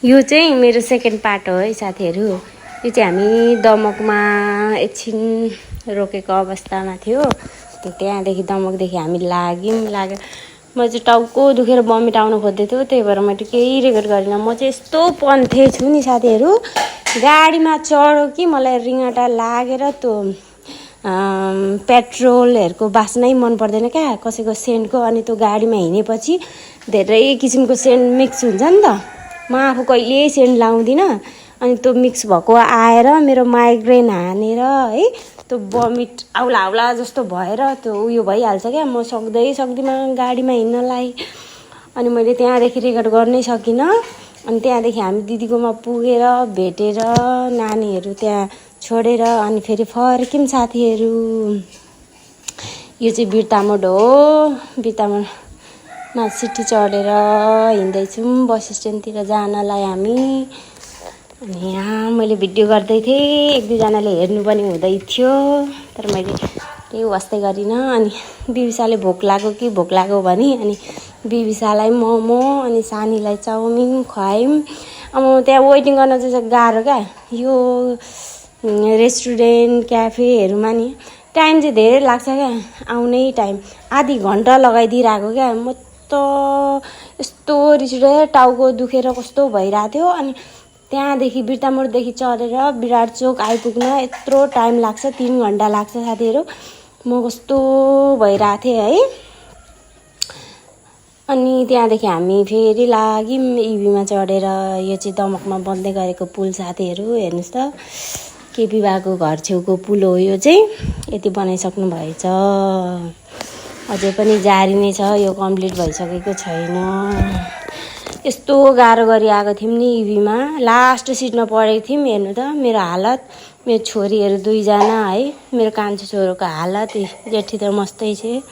यो चाहिँ मेरो सेकेन्ड पार्ट हो है साथीहरू। यो चाहिँ हामी दमकमा एकछिन रोकेको अवस्थामा थियो। त्यहाँदेखि दमकदेखि हामी लाग्यो। म चाहिँ टाउको दुखेर बमिट आउनु खोज्दै थियो, त्यही भएर मैले केही रेकर्ड गरिनँ। म चाहिँ यस्तो पन्थे छु नि साथीहरू, गाडीमा चढ्यो कि मलाई रिङटा लागेर त्यो पेट्रोलहरूको बास्नै मन पर्दैन क्या, कसैको सेन्टको। अनि त्यो गाडीमा हिँडेपछि धेरै किसिमको सेन्ट मिक्स हुन्छ नि त। म आफू कहिल्यै सेन्ट लाउँदिनँ, अनि त्यो मिक्स भएको आएर मेरो माइग्रेन हानेर है त्यो बमिट आउला जस्तो भएर त्यो उयो भइहाल्छ क्या। म सक्दिनँ गाडीमा हिँड्नलाई। अनि मैले त्यहाँदेखि रेकर्ड गर्नै सकिनँ। अनि त्यहाँदेखि हामी दिदीकोमा पुगेर भेटेर नानीहरू त्यहाँ छोडेर अनि फेरि फर्क्यौँ साथीहरू। यो चाहिँ बिर्तामोड हो। बिर्तामोडमा सिटी चढेर हिँड्दैछौँ बस स्ट्यान्डतिर जानलाई हामी। अनि यहाँ मैले भिडियो गर्दै थिएँ, एक दुईजनाले हेर्नु पनि हुँदै थियो, तर मैले केही वास्तै गरिनँ। अनि बिबिसाले भोक लाग्यो भने अनि बिबिसालाई मोमो अनि सानीलाई चाउमिन खुवायौँ। अब त्यहाँ वेटिङ गर्न चाहिँ गाह्रो क्या। यो रेस्टुरेन्ट क्याफेहरूमा नि टाइम चाहिँ धेरै लाग्छ क्या, आउनै टाइम आधी घन्टा लगाइदिइरहेको क्या। म त यस्तो रिस उठेर टाउको दुखेर कस्तो भइरहेको थियो। अनि त्यहाँदेखि बिर्तामोडदेखि चढेर विराट चोक आइपुग्न यत्रो टाइम लाग्छ, 3 घन्टा लाग्छ साथीहरू। म कस्तो भइरहेको थिएँ है। अनि त्यहाँदेखि हामी फेरि लाग्यौँ इभीमा चढेर। यो चाहिँ दमकमा बन्दै गरेको पुल साथीहरू, हेर्नुहोस् त। केपी बाको घर छेउको पुल हो यो चाहिँ, यति बनाइसक्नु भएछ। अझै पनि जारी नै छ, यो कम्प्लिट भइसकेको छैन। यस्तो गाह्रो गरी आएको थियौँ नि इभीमा, लास्ट सिटमा पढेको थियौँ। हेर्नु त मेरो हालत, मेरो छोरीहरू 2जना है, मेरो कान्छो छोरोको हालत। जेठी त मस्तै छ।